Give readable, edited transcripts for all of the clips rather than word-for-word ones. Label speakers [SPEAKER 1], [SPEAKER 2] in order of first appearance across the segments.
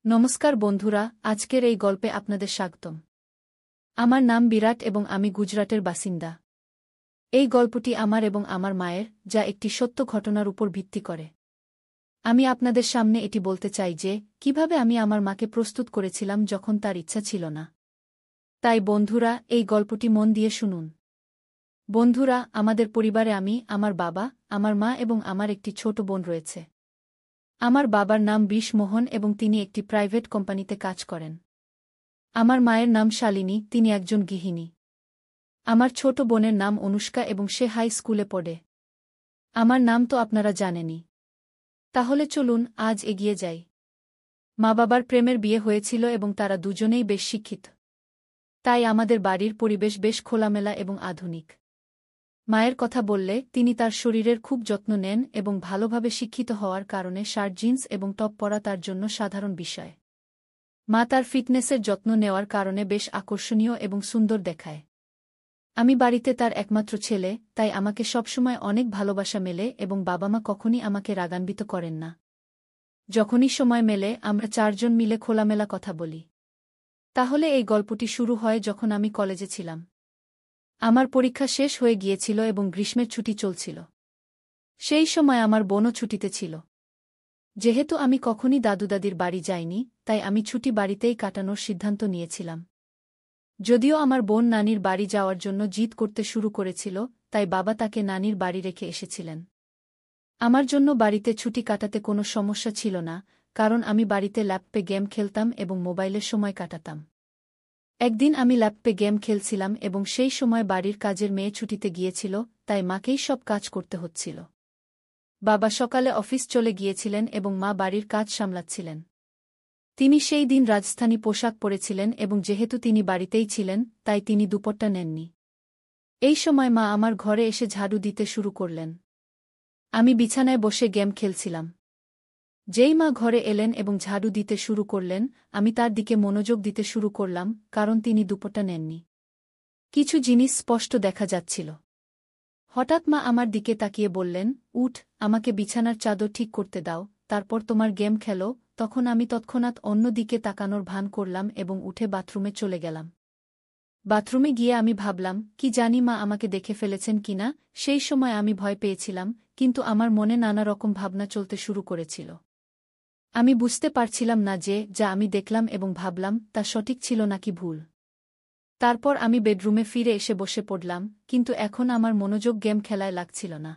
[SPEAKER 1] নমস্কার বন্ধুরা, আজকের এই গল্পে আপনাদের স্বাগতম। আমার নাম বিরাট এবং আমি গুজরাটের বাসিন্দা। এই গল্পটি আমার এবং আমার মায়ের, যা একটি সত্য ঘটনার উপর ভিত্তি করে। আমি আপনাদের সামনে এটি বলতে চাই যে কিভাবে আমি আমার মাকে প্রস্তুত করেছিলাম যখন তার ইচ্ছা ছিল না। তাই বন্ধুরা, এই গল্পটি মন দিয়ে শুনুন। বন্ধুরা, আমাদের পরিবারে আমি, আমার বাবা, আমার মা এবং আমার একটি ছোট বোন রয়েছে। আমার বাবার নাম বিশ মোহন এবং তিনি একটি প্রাইভেট কোম্পানিতে কাজ করেন। আমার মায়ের নাম শালিনী, তিনি একজন গৃহিণী। আমার ছোট বোনের নাম অনুষ্কা এবং সে হাই স্কুলে পড়ে। আমার নাম তো আপনারা জানেনই। তাহলে চলুন আজ এগিয়ে যাই। মা বাবার প্রেমের বিয়ে হয়েছিল এবং তারা দুজনেই বেশ শিক্ষিত। তাই আমাদের বাড়ির পরিবেশ বেশ খোলামেলা এবং আধুনিক। মায়ের কথা বললে তিনি তার শরীরের খুব যত্ন নেন এবং ভালোভাবে শিক্ষিত হওয়ার কারণে শার্ট জিন্স এবং টপ পরা তার জন্য সাধারণ বিষয়। মা তার ফিটনেসের যত্ন নেওয়ার কারণে বেশ আকর্ষণীয় এবং সুন্দর দেখায়। আমি বাড়িতে তার একমাত্র ছেলে, তাই আমাকে সবসময় অনেক ভালোবাসা মেলে এবং বাবা মা কখনই আমাকে রাগান্বিত করেন না। যখনই সময় মেলে আমরা চারজন মিলে খোলামেলা কথা বলি। তাহলে এই গল্পটি শুরু হয় যখন আমি কলেজে ছিলাম। আমার পরীক্ষা শেষ হয়ে গিয়েছিল এবং গ্রীষ্মের ছুটি চলছিল। সেই সময় আমার বোনও ছুটিতে ছিল। যেহেতু আমি কখনই দাদু দাদির বাড়ি যাইনি, তাই আমি ছুটি বাড়িতেই কাটানোর সিদ্ধান্ত নিয়েছিলাম। যদিও আমার বোন নানির বাড়ি যাওয়ার জন্য জিদ করতে শুরু করেছিল, তাই বাবা তাকে নানির বাড়ি রেখে এসেছিলেন। আমার জন্য বাড়িতে ছুটি কাটাতে কোনো সমস্যা ছিল না, কারণ আমি বাড়িতে ল্যাপটপে গেম খেলতাম এবং মোবাইলের সময় কাটাতাম। একদিন আমি ল্যাপটপে গেম খেলছিলাম এবং সেই সময় বাড়ির কাজের মেয়ে ছুটিতে গিয়েছিল, তাই মাকেই সব কাজ করতে হচ্ছিল। বাবা সকালে অফিস চলে গিয়েছিলেন এবং মা বাড়ির কাজ সামলাচ্ছিলেন। তিনি সেই দিন রাজস্থানী পোশাক পরেছিলেন এবং যেহেতু তিনি বাড়িতেই ছিলেন, তাই তিনি দুপুরটা নেননি। এই সময় মা আমার ঘরে এসে ঝাড়ু দিতে শুরু করলেন। আমি বিছানায় বসে গেম খেলছিলাম। যেই মা ঘরে এলেন এবং ঝাড়ু দিতে শুরু করলেন, আমি তার দিকে মনোযোগ দিতে শুরু করলাম, কারণ তিনি দুপুরটা নেননি। কিছু জিনিস স্পষ্ট দেখা যাচ্ছিল। হঠাৎ মা আমার দিকে তাকিয়ে বললেন, উঠ, আমাকে বিছানার চাদর ঠিক করতে দাও, তারপর তোমার গেম খেলো। তখন আমি তৎক্ষণাৎ অন্য দিকে তাকানোর ভান করলাম এবং উঠে বাথরুমে চলে গেলাম। বাথরুমে গিয়ে আমি ভাবলাম, কি জানি মা আমাকে দেখে ফেলেছেন কিনা। সেই সময় আমি ভয় পেয়েছিলাম, কিন্তু আমার মনে নানা রকম ভাবনা চলতে শুরু করেছিল। আমি বুঝতে পারছিলাম না যে যা আমি দেখলাম এবং ভাবলাম তা সঠিক ছিল নাকি ভুল। তারপর আমি বেডরুমে ফিরে এসে বসে পড়লাম, কিন্তু এখন আমার মনোযোগ গেম খেলায় লাগছিল না।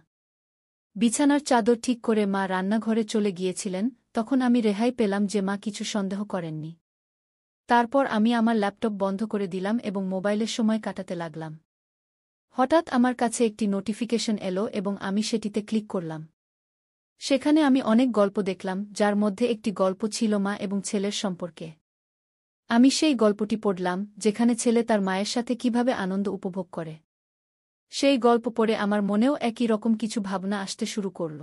[SPEAKER 1] বিছানার চাদর ঠিক করে মা রান্নাঘরে চলে গিয়েছিলেন, তখন আমি রেহাই পেলাম যে মা কিছু সন্দেহ করেননি। তারপর আমি আমার ল্যাপটপ বন্ধ করে দিলাম এবং মোবাইলের সময় কাটাতে লাগলাম। হঠাৎ আমার কাছে একটি নোটিফিকেশন এলো এবং আমি সেটিতে ক্লিক করলাম। সেখানে আমি অনেক গল্প দেখলাম, যার মধ্যে একটি গল্প ছিল মা এবং ছেলের সম্পর্কে। আমি সেই গল্পটি পড়লাম, যেখানে ছেলে তার মায়ের সাথে কিভাবে আনন্দ উপভোগ করে। সেই গল্প পড়ে আমার মনেও একই রকম কিছু ভাবনা আসতে শুরু করল।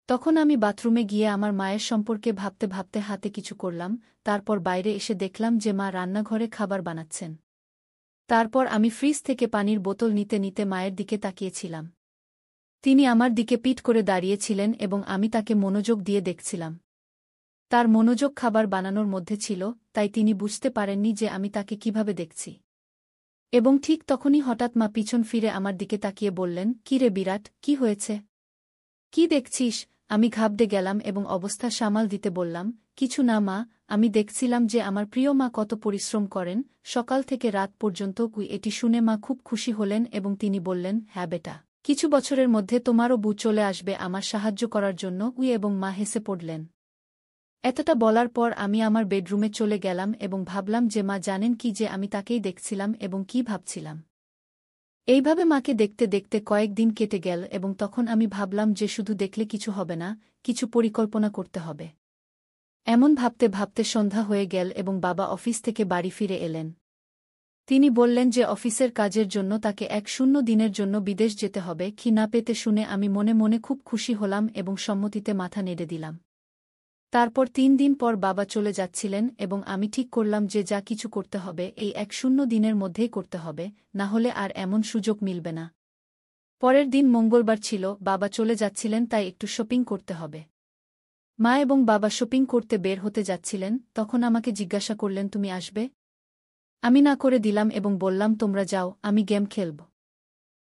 [SPEAKER 1] তখন আমি বাথরুমে গিয়ে আমার মায়ের সম্পর্কে ভাবতে ভাবতে হাতে কিছু করলাম, তারপর বাইরে এসে দেখলাম যে মা রান্নাঘরে খাবার বানাচ্ছেন। তারপর আমি ফ্রিজ থেকে পানির বোতল নিতে নিতে মায়ের দিকে তাকিয়েছিলাম। তিনি আমার দিকে পিঠ করে দাঁড়িয়েছিলেন এবং আমি তাকে মনোযোগ দিয়ে দেখছিলাম। তার মনোযোগ খাবার বানানোর মধ্যে ছিল, তাই তিনি বুঝতে পারেননি যে আমি তাকে কিভাবে দেখছি। এবং ঠিক তখনই হঠাৎ মা পিছন ফিরে আমার দিকে তাকিয়ে বললেন, কি রে বিরাট, কি হয়েছে? কি দেখছিস? আমি ঘাবড়ে গেলাম এবং অবস্থা সামাল দিতে বললাম, কিছু না মা, আমি দেখছিলাম যে আমার প্রিয় মা কত পরিশ্রম করেন, সকাল থেকে রাত পর্যন্ত। এটি শুনে মা খুব খুশি হলেন এবং তিনি বললেন, হ্যাঁ বেটা, কিছু বছরের মধ্যে তোমারও বউ চলে আসবে আমার সাহায্য করার জন্য। এবং মা হেসে পড়লেন। এতটা বলার পর আমি আমার বেডরুমে চলে গেলাম এবং ভাবলাম যে মা জানেন কি যে আমি তাকেই দেখছিলাম এবং কি ভাবছিলাম। এইভাবে মাকে দেখতে দেখতে কয়েকদিন কেটে গেল এবং তখন আমি ভাবলাম যে শুধু দেখলে কিছু হবে না, কিছু পরিকল্পনা করতে হবে। এমন ভাবতে ভাবতে সন্ধ্যা হয়ে গেল এবং বাবা অফিস থেকে বাড়ি ফিরে এলেন। তিনি বললেন যে অফিসের কাজের জন্য তাকে 1 দিনের জন্য বিদেশ যেতে হবে। কি না পেতে শুনে আমি মনে মনে খুব খুশি হলাম এবং সম্মতিতে মাথা নেড়ে দিলাম। তারপর 3 দিন পর বাবা চলে যাচ্ছিলেন এবং আমি ঠিক করলাম যে যা কিছু করতে হবে এই 1 দিনের মধ্যেই করতে হবে, না হলে আর এমন সুযোগ মিলবে না। পরের দিন মঙ্গলবার ছিল, বাবা চলে যাচ্ছিলেন, তাই একটু শপিং করতে হবে। মা এবং বাবা শপিং করতে বের হতে যাচ্ছিলেন, তখন আমাকে জিজ্ঞাসা করলেন, তুমি আসবে? আমি না করে দিলাম এবং বললাম, তোমরা যাও, আমি গেম খেলব।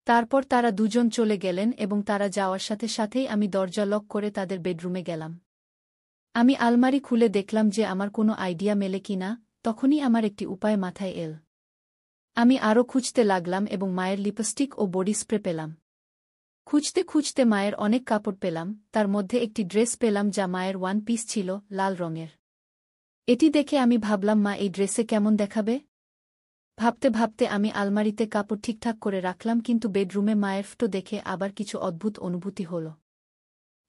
[SPEAKER 1] তারপর তারা দুজন চলে গেলেন এবং তারা যাওয়ার সাথে সাথেই আমি দরজা লক করে তাদের বেডরুমে গেলাম। আমি আলমারি খুলে দেখলাম যে আমার কোনো আইডিয়া মেলে কিনা, তখনই আমার একটি উপায় মাথায় এল। আমি আরও খুঁজতে লাগলাম এবং মায়ের লিপস্টিক ও বডি স্প্রে পেলাম। খুঁজতে খুঁজতে মায়ের অনেক কাপড় পেলাম, তার মধ্যে একটি ড্রেস পেলাম যা মায়ের ওয়ান পিস ছিল, লাল রঙের। এটি দেখে আমি ভাবলাম, মা এই ড্রেসে কেমন দেখাবে? ভাবতে ভাবতে আমি আলমারিতে কাপড় ঠিকঠাক করে রাখলাম, কিন্তু বেডরুমে মায়ের ফটো দেখে আবার কিছু অদ্ভুত অনুভূতি হল।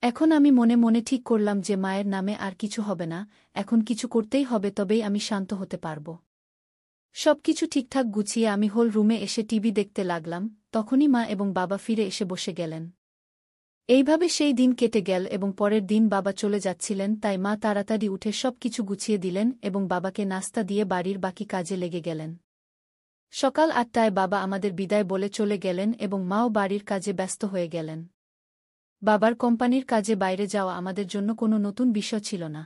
[SPEAKER 1] এখন আমি মনে মনে ঠিক করলাম যে মায়ের নামে আর কিছু হবে না, এখন কিছু করতেই হবে, তবেই আমি শান্ত হতে পারব। সবকিছু ঠিকঠাক গুছিয়ে আমি হোল রুমে এসে টিভি দেখতে লাগলাম, তখনই মা এবং বাবা ফিরে এসে বসে গেলেন। এইভাবে সেই দিন কেটে গেল এবং পরের দিন বাবা চলে যাচ্ছিলেন, তাই মা তাড়াতাড়ি উঠে সব কিছু গুছিয়ে দিলেন এবং বাবাকে নাস্তা দিয়ে বাড়ির বাকি কাজে লেগে গেলেন। সকাল ৮টায় বাবা আমাদের বিদায় বলে চলে গেলেন এবং মাও বাড়ির কাজে ব্যস্ত হয়ে গেলেন। বাবার কোম্পানির কাজে বাইরে যাওয়া আমাদের জন্য কোনো নতুন বিষয় ছিল না।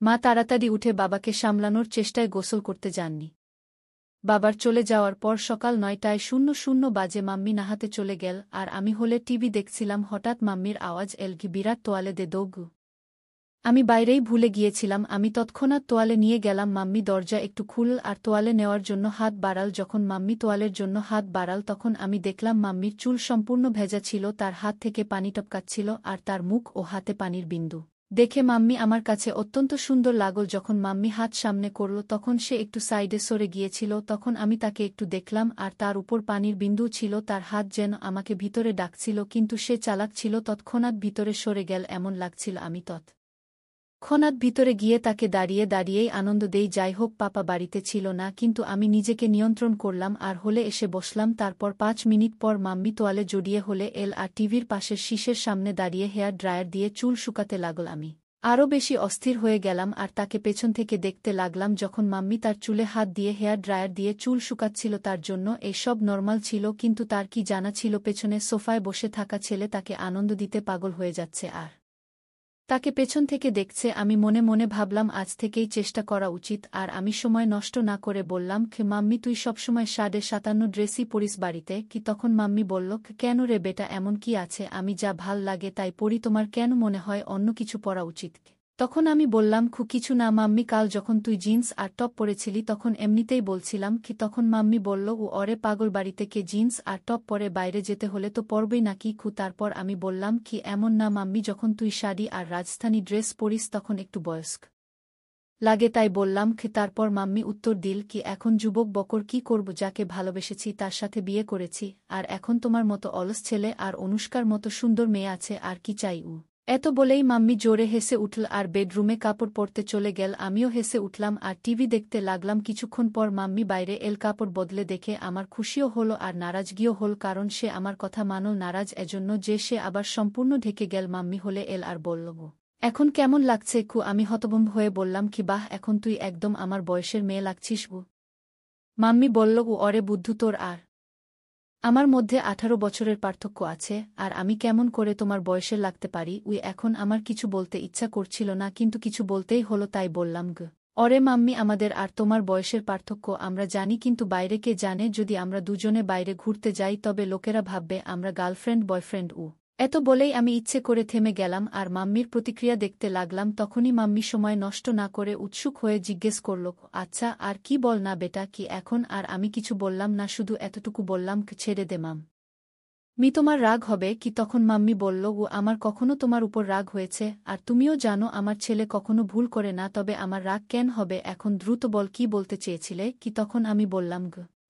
[SPEAKER 1] মা তাড়াতাড়ি উঠে বাবাকে সামলানোর চেষ্টায় গোসল করতে যাননি। বাবার চলে যাওয়ার পর সকাল ৯:০০ বাজে মাম্মি নাহাতে চলে গেল আর আমি হলে টিভি দেখছিলাম। হঠাৎ মাম্মির আওয়াজ এল, কি বিরাট তোয়ালে দে দোগু। আমি বাইরেই ভুলে গিয়েছিলাম। আমি তৎক্ষণাৎ তোয়ালে নিয়ে গেলাম। মাম্মি দরজা একটু খুলল আর তোয়ালে নেওয়ার জন্য হাত বাড়াল। যখন মাম্মি তোয়ালের জন্য হাত বাড়াল তখন আমি দেখলাম মাম্মির চুল সম্পূর্ণ ভেজা ছিল, তার হাত থেকে পানি টপকাচ্ছিল আর তার মুখ ও হাতে পানির বিন্দু দেখে মাম্মি আমার কাছে অত্যন্ত সুন্দর লাগল। যখন মাম্মি হাত সামনে করল তখন সে একটু সাইডে সরে গিয়েছিল, তখন আমি তাকে একটু দেখলাম আর তার উপর পানির বিন্দু ছিল। তার হাত যেন আমাকে ভিতরে ডাকছিল, কিন্তু সে চালাক ছিল, তৎক্ষণাৎ ভিতরে সরে গেল এমন লাগছিল। আমি তৎক্ষণাৎ ভিতরে গিয়ে তাকে দাঁড়িয়ে দাঁড়িয়েই আনন্দ দেই। যাই হোক, পাপা বাড়িতে ছিল না, কিন্তু আমি নিজেকে নিয়ন্ত্রণ করলাম আর হলে এসে বসলাম। তারপর ৫ মিনিট পর মাম্মি তোয়ালে জড়িয়ে হলে এল আর টিভির পাশের শীষের সামনে দাঁড়িয়ে হেয়ার ড্রায়ার দিয়ে চুল শুকাতে লাগল। আমি আরও বেশি অস্থির হয়ে গেলাম আর তাকে পেছন থেকে দেখতে লাগলাম। যখন মাম্মি তার চুলে হাত দিয়ে হেয়ার ড্রায়ার দিয়ে চুল শুকাচ্ছিল তার জন্য এসব নর্মাল ছিল, কিন্তু তার কি জানা ছিল পেছনে সোফায় বসে থাকা ছেলে তাকে আনন্দ দিতে পাগল হয়ে যাচ্ছে আর তাকে পেছন থেকে দেখছে। আমি মনে মনে ভাবলাম আজ থেকেই চেষ্টা করা উচিত। আর আমি সময় নষ্ট না করে বললাম, মাম্মি তুই সবসময় ৫:৫৭ ড্রেসই পরিস বাড়িতে কি? তখন মাম্মি বলল, কেন রে বেটা, এমন কি আছে? আমি যা ভাল লাগে তাই পরি, তোমার কেন মনে হয় অন্য কিছু পরা উচিত? তখন আমি বললাম, কিছু না মাম্মি, কাল যখন তুই জিন্স আর টপ পরেছিলি তখন এমনিতেই বলছিলাম কি। তখন মাম্মি বলল, ওরে পাগল, বাড়িতে কে জিন্স আর টপ পরে বাইরে যেতে হলে তো পরবেই নাকি? তারপর আমি বললাম, কি এমন না মাম্মি, যখন তুই শাড়ি আর রাজস্থানী ড্রেস পরিস তখন একটু বয়স্ক লাগে তাই বললাম। তারপর মাম্মি উত্তর দিল, কি এখন যুবক বকর কি করব? যাকে ভালোবেসেছি তার সাথে বিয়ে করেছি, আর এখন তোমার মতো অলস ছেলে আর অনুষ্কার মতো সুন্দর মেয়ে আছে, আর কি চাই? এত বলেই মাম্মি জোরে হেসে উঠল আর বেডরুমে কাপড় পরতে চলে গেল। আমিও হেসে উঠলাম আর টিভি দেখতে লাগলাম। কিছুক্ষণ পর মাম্মি বাইরে এল। কাপড় বদলে দেখে আমার খুশিও হলো আর নারাজগিও হল, কারণ সে আমার কথা মানল। নারাজ এজন্য যে সে আবার সম্পূর্ণ ঢেকে গেল। মাম্মি হলে এল আর বলল, এখন কেমন লাগছে? আমি হতভম্ব হয়ে বললাম, কি বাহ, এখন তুই একদম আমার বয়সের মেয়ে লাগছিস। মাম্মি বলল, অরে বুদ্ধু, তোর আর আমার মধ্যে ১৮ বছরের পার্থক্য আছে, আর আমি কেমন করে তোমার বয়সের লাগতে পারি? এখন আমার কিছু বলতে ইচ্ছা করছিল না, কিন্তু কিছু বলতেই হলো, তাই বললাম, অরে মাম্মি, আমাদের আর তোমার বয়সের পার্থক্য আমরা জানি, কিন্তু বাইরে কে জানে? যদি আমরা দুজনে বাইরে ঘুরতে যাই তবে লোকেরা ভাববে আমরা গার্লফ্রেন্ড বয়ফ্রেন্ড। এত বলেই আমি ইচ্ছে করে থেমে গেলাম আর মাম্মির প্রতিক্রিয়া দেখতে লাগলাম। তখনই মাম্মি সময় নষ্ট না করে উৎসুক হয়ে জিজ্ঞেস করল, আচ্ছা আর কি বল না বেটা, কি এখন? আর আমি কিছু বললাম না, শুধু এতটুকু বললাম, ছেড়ে দে মাম্মি, তোমার রাগ হবে কি? তখন মাম্মি বলল, আমার কখনো তোমার উপর রাগ হয়েছে? আর তুমিও জানো আমার ছেলে কখনো ভুল করে না, তবে আমার রাগ কেন হবে? এখন দ্রুত বল, কি বলতে চেয়েছিলে কি? তখন আমি বললাম,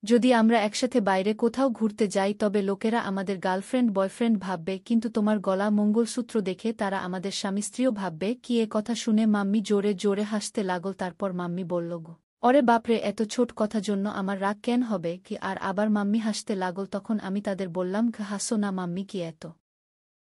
[SPEAKER 1] যদি আমরা একসাথে বাইরে কোথাও ঘুরতে যাই তবে লোকেরা আমাদের গার্লফ্রেন্ড বয়ফ্রেন্ড ভাববে, কিন্তু তোমার গলা মঙ্গলসূত্র দেখে তারা আমাদের স্বামী স্ত্রীও ভাববে। কি? এ কথা শুনে মাম্মি জোরে জোরে হাসতে লাগল। তারপর মাম্মি বলল, অরে বাপরে, এত ছোট কথা জন্য আমার রাগ কেন হবে কি? আর আবার মাম্মি হাসতে লাগল। তখন আমি তাদের বললাম, হাসো না মাম্মি, কি এত?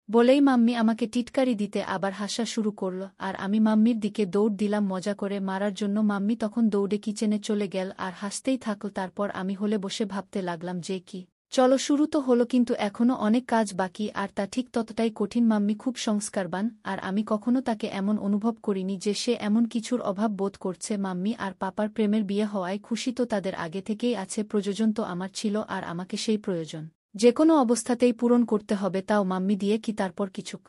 [SPEAKER 1] বলেই মাম্মি আমাকে টিটকারি দিতে আবার হাসা শুরু করল আর আমি মাম্মির দিকে দৌড় দিলাম মজা করে মারার জন্য। মাম্মি তখন দৌড়ে কিচেনে চলে গেল আর হাসতেই থাকল। তারপর আমি হলে বসে ভাবতে লাগলাম যে কি চলো শুরু তো হলো, কিন্তু এখনও অনেক কাজ বাকি, আর তা ঠিক ততটাই কঠিন। মাম্মি খুব সংস্কারবান, আর আমি কখনো তাকে এমন অনুভব করিনি যে সে এমন কিছুর অভাব বোধ করছে। মাম্মি আর পাপার প্রেমের বিয়ে হওয়ায় খুশি তো তাদের আগে থেকেই আছে, প্রয়োজন তো আমার ছিল, আর আমাকে সেই প্রয়োজন যে কোনো অবস্থাতেই পূরণ করতে হবে, তাও মাম্মি দিয়ে কি। তারপর কিছুক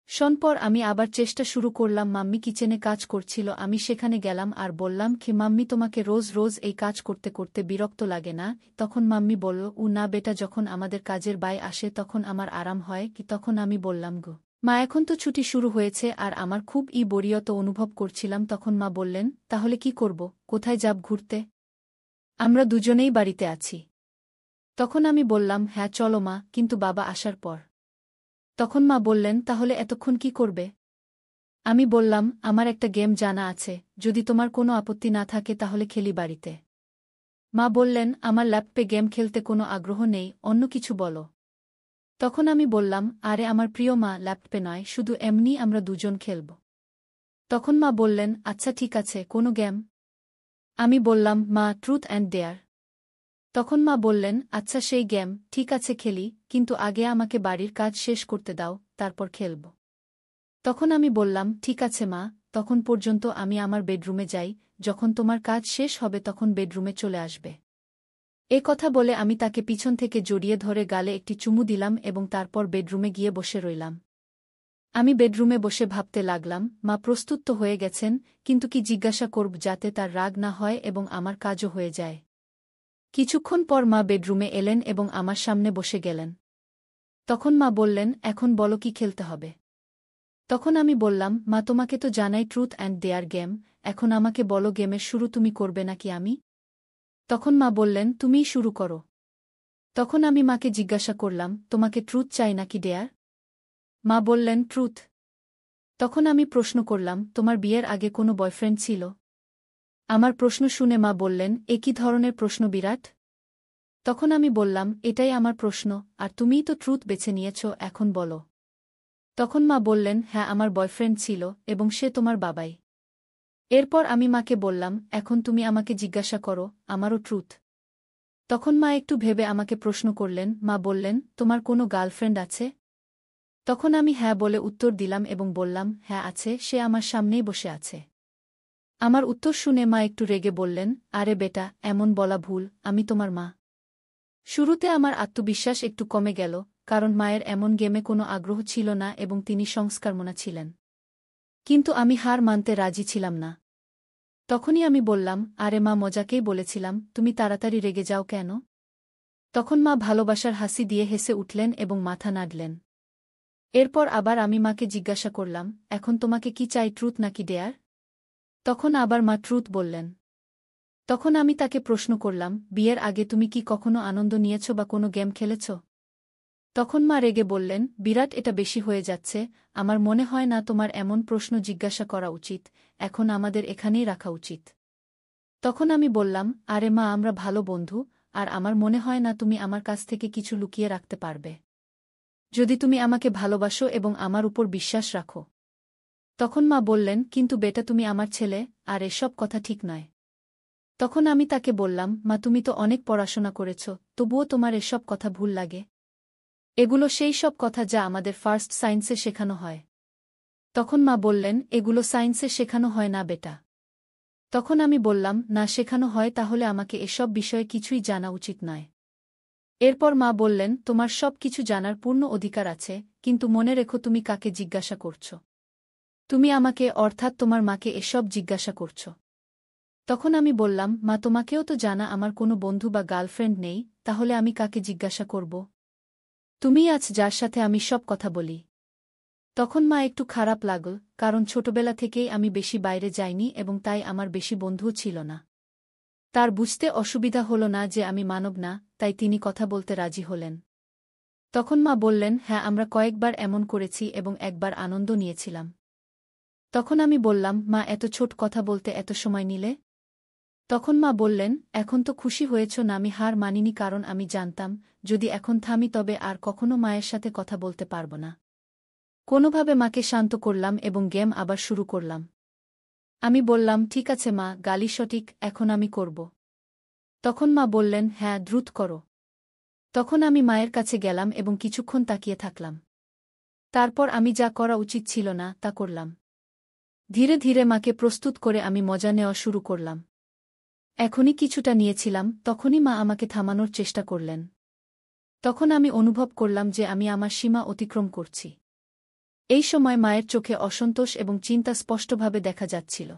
[SPEAKER 1] শোন পর আমি আবার চেষ্টা শুরু করলাম। মাম্মি কিচেনে কাজ করছিল, আমি সেখানে গেলাম আর বললাম, কি মাম্মি, তোমাকে রোজ রোজ এই কাজ করতে করতে বিরক্ত লাগে না? তখন মাম্মি বলল, না বেটা, যখন আমাদের কাজের বাই আসে তখন আমার আরাম হয় কি। তখন আমি বললাম, গো মা, এখন তো ছুটি শুরু হয়েছে আর আমার খুব বরিয়ত অনুভব করছিলাম। তখন মা বললেন, তাহলে কি করব, কোথায় যাব ঘুরতে? আমরা দুজনেই বাড়িতে আছি। তখন আমি বললাম, হ্যাঁ চলো মা, কিন্তু বাবা আসার পর। তখন মা বললেন, তাহলে এতক্ষণ কি করবে? আমি বললাম, আমার একটা গেম জানা আছে, যদি তোমার কোনো আপত্তি না থাকে তাহলে খেলি বাড়িতে। মা বললেন, আমার ল্যাপটপে গেম খেলতে কোনো আগ্রহ নেই, অন্য কিছু বলো। তখন আমি বললাম, আরে আমার প্রিয় মা, ল্যাপটপে নয়, শুধু এমনি আমরা দুজন খেলব। তখন মা বললেন, আচ্ছা ঠিক আছে, কোনো গেম? আমি বললাম, মা, ট্রুথ অ্যান্ড ডেয়ার। তখন মা বললেন, আচ্ছা সেই গেম, ঠিক আছে খেলি, কিন্তু আগে আমাকে বাড়ির কাজ শেষ করতে দাও, তারপর খেলব। তখন আমি বললাম, ঠিক আছে মা, তখন পর্যন্ত আমি আমার বেডরুমে যাই, যখন তোমার কাজ শেষ হবে তখন বেডরুমে চলে আসবে। এ কথা বলে আমি তাকে পিছন থেকে জড়িয়ে ধরে গালে একটি চুমু দিলাম এবং তারপর বেডরুমে গিয়ে বসে রইলাম। আমি বেডরুমে বসে ভাবতে লাগলাম, মা প্রস্তুত তো হয়ে গেছেন, কিন্তু কি জিজ্ঞাসা করব যাতে তার রাগ না হয় এবং আমার কাজও হয়ে যায়। কিছুক্ষণ পর মা বেডরুমে এলেন এবং আমার সামনে বসে গেলেন। তখন মা বললেন, এখন বলো কি খেলতে হবে। তখন আমি বললাম, মা, তোমাকে তো জানাই ট্রুথ অ্যান্ড ডেয়ার গেম, এখন আমাকে বলো গেমের শুরু তুমি করবে নাকি আমি? তখন মা বললেন, তুমিই শুরু করো। তখন আমি মাকে জিজ্ঞাসা করলাম, তোমাকে ট্রুথ চাই নাকি ডেয়ার? মা বললেন, ট্রুথ। তখন আমি প্রশ্ন করলাম, তোমার বিয়ের আগে কোনো বয়ফ্রেন্ড ছিল? আমার প্রশ্ন শুনে মা বললেন, এ কী ধরনের প্রশ্ন বিরাট? তখন আমি বললাম, এটাই আমার প্রশ্ন, আর তুমিই তো ট্রুথ বেছে নিয়েছ, এখন বলো। তখন মা বললেন, হ্যাঁ আমার বয়ফ্রেন্ড ছিল, এবং সে তোমার বাবাই। এরপর আমি মাকে বললাম, এখন তুমি আমাকে জিজ্ঞাসা করো, আমারও ট্রুথ। তখন মা একটু ভেবে আমাকে প্রশ্ন করলেন, মা বললেন, তোমার কোনো গার্লফ্রেন্ড আছে? তখন আমি হ্যাঁ বলে উত্তর দিলাম এবং বললাম, হ্যাঁ আছে, সে আমার সামনেই বসে আছে। আমার উত্তর শুনে মা একটু রেগে বললেন, আরে বেটা, এমন বলা ভুল, আমি তোমার মা। শুরুতে আমার আত্মবিশ্বাস একটু কমে গেল, কারণ মায়ের এমন গেমে কোনো আগ্রহ ছিল না এবং তিনি সংস্কারমনা ছিলেন। কিন্তু আমি হার মানতে রাজি ছিলাম না। তখনই আমি বললাম, আরে মা, মজাকেই বলেছিলাম, তুমি তাড়াতাড়ি রেগে যাও কেন? তখন মা ভালোবাসার হাসি দিয়ে হেসে উঠলেন এবং মাথা নাড়লেন। এরপর আবার আমি মাকে জিজ্ঞাসা করলাম, এখন তোমাকে কি চাই, ট্রুথ নাকি ডেয়ার? তখন আবার মা ট্রুথ বললেন। তখন আমি তাকে প্রশ্ন করলাম, বিয়ের আগে তুমি কি কখনো আনন্দ নিয়েছ বা কোনো গেম খেলেছ? তখন মা রেগে বললেন, বিরাট, এটা বেশি হয়ে যাচ্ছে, আমার মনে হয় না তোমার এমন প্রশ্ন জিজ্ঞাসা করা উচিত, এখন আমাদের এখানেই রাখা উচিত। তখন আমি বললাম, আরে মা, আমরা ভালো বন্ধু, আর আমার মনে হয় না তুমি আমার কাছ থেকে কিছু লুকিয়ে রাখতে পারবে, যদি তুমি আমাকে ভালোবাসো এবং আমার উপর বিশ্বাস রাখো। তখন মা বললেন, কিন্তু বেটা, তুমি আমার ছেলে, আর এসব কথা ঠিক নয়। তখন আমি তাকে বললাম, মা, তুমি তো অনেক পড়াশোনা করেছ, তবুও তোমার এসব কথা ভুল লাগে। এগুলো সেই সব কথা যা আমাদের ফার্স্ট সায়েন্সে শেখানো হয়। তখন মা বললেন, এগুলো সায়েন্সে শেখানো হয় না বেটা। তখন আমি বললাম, না শেখানো হয়, তাহলে আমাকে এসব বিষয়ে কিছুই জানা উচিত নয়। এরপর মা বললেন, তোমার সব কিছু জানার পূর্ণ অধিকার আছে, কিন্তু মনে রেখো তুমি কাকে জিজ্ঞাসা করছ। তুমি আমাকে, অর্থাৎ তোমার মাকে এসব জিজ্ঞাসা করছ। তখন আমি বললাম, মা, তোমাকেও তো জানা আমার কোনো বন্ধু বা গার্লফ্রেন্ড নেই, তাহলে আমি কাকে জিজ্ঞাসা করব? তুমিই আছ যার সাথে আমি সব কথা বলি। তখন মা একটু খারাপ লাগল, কারণ ছোটবেলা থেকেই আমি বেশি বাইরে যাইনি এবং তাই আমার বেশি বন্ধুও ছিল না। তার বুঝতে অসুবিধা হল না যে আমি মানব না, তাই তিনি কথা বলতে রাজি হলেন। তখন মা বললেন, হ্যাঁ আমরা কয়েকবার এমন করেছি এবং একবার আনন্দ নিয়েছিলাম। তখন আমি বললাম, মা, এত ছোট কথা বলতে এত সময় নিলে? তখন মা বললেন, এখন তো খুশি হয়েছ না? আমি হার মানিনি, কারণ আমি জানতাম, যদি এখন থামি তবে আর কখনো মায়ের সাথে কথা বলতে পারব না। কোনোভাবে মাকে শান্ত করলাম এবং গেম আবার শুরু করলাম। আমি বললাম, ঠিক আছে মা, গালি সঠিক, এখন আমি করব। তখন মা বললেন, হ্যাঁ দ্রুত করো। তখন আমি মায়ের কাছে গেলাম এবং কিছুক্ষণ তাকিয়ে থাকলাম। তারপর আমি যা করা উচিত ছিল না তা করলাম। ধীরে ধীরে মাকে প্রস্তুত করে আমি মজা নেওয়া শুরু করলাম। এখনই কিছুটা নিয়েছিলাম, তখনই মা আমাকে থামানোর চেষ্টা করলেন। তখন আমি অনুভব করলাম যে আমি আমার সীমা অতিক্রম করছি। এই সময় মায়ের চোখে অসন্তোষ এবং চিন্তা স্পষ্টভাবে দেখা যাচ্ছিল।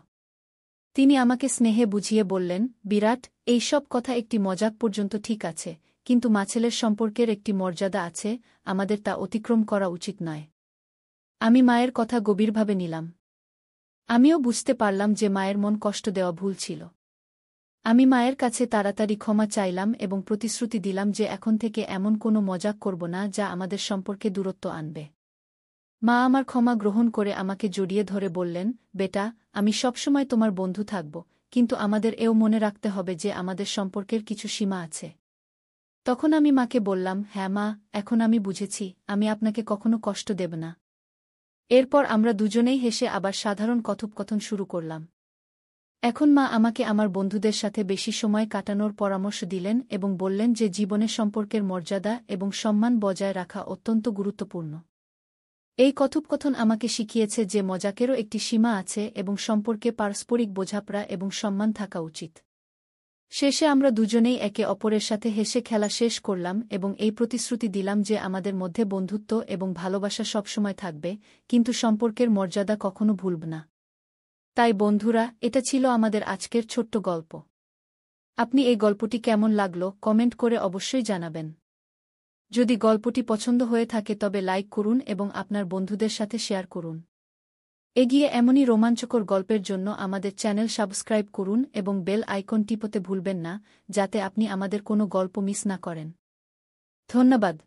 [SPEAKER 1] তিনি আমাকে স্নেহে বুঝিয়ে বললেন, বিরাট, এই সব কথা একটি মজাক পর্যন্ত ঠিক আছে, কিন্তু মা-ছেলের সম্পর্কের একটি মর্যাদা আছে, আমাদের তা অতিক্রম করা উচিত নয়। আমি মায়ের কথা গভীরভাবে নিলাম। আমিও বুঝতে পারলাম যে মায়ের মন কষ্ট দেওয়া ভুল ছিল। আমি মায়ের কাছে তাড়াতাড়ি ক্ষমা চাইলাম এবং প্রতিশ্রুতি দিলাম যে এখন থেকে এমন কোনো মজাক করব না যা আমাদের সম্পর্কে দূরত্ব আনবে। মা আমার ক্ষমা গ্রহণ করে আমাকে জড়িয়ে ধরে বললেন, বেটা, আমি সবসময় তোমার বন্ধু থাকব, কিন্তু আমাদের এও মনে রাখতে হবে যে আমাদের সম্পর্কের কিছু সীমা আছে। তখন আমি মাকে বললাম, হ্যাঁ মা, এখন আমি বুঝেছি, আমি আপনাকে কখনো কষ্ট দেব না। এরপর আমরা দুজনেই হেসে আবার সাধারণ কথোপকথন শুরু করলাম। এখন মা আমাকে আমার বন্ধুদের সাথে বেশি সময় কাটানোর পরামর্শ দিলেন এবং বললেন যে জীবনে সম্পর্কের মর্যাদা এবং সম্মান বজায় রাখা অত্যন্ত গুরুত্বপূর্ণ। এই কথোপকথন আমাকে শিখিয়েছে যে মজাকেরও একটি সীমা আছে এবং সম্পর্কে পারস্পরিক বোঝাপড়া এবং সম্মান থাকা উচিত। শেষে আমরা দুজনেই একে অপরের সাথে হেসে খেলা শেষ করলাম এবং এই প্রতিশ্রুতি দিলাম যে আমাদের মধ্যে বন্ধুত্ব এবং ভালোবাসা সবসময় থাকবে, কিন্তু সম্পর্কের মর্যাদা কখনো ভুলব না। তাই বন্ধুরা, এটা ছিল আমাদের আজকের ছোট্ট গল্প। আপনি এই গল্পটি কেমন লাগলো কমেন্ট করে অবশ্যই জানাবেন। যদি গল্পটি পছন্দ হয়ে থাকে তবে লাইক করুন এবং আপনার বন্ধুদের সাথে শেয়ার করুন। এগিয়ে এমনই রোমাঞ্চকর গল্পের জন্য আমাদের চ্যানেল সাবস্ক্রাইব করুন এবং বেল আইকন টিপতে ভুলবেন না, যাতে আপনি আমাদের কোনো গল্প মিস না করেন। ধন্যবাদ।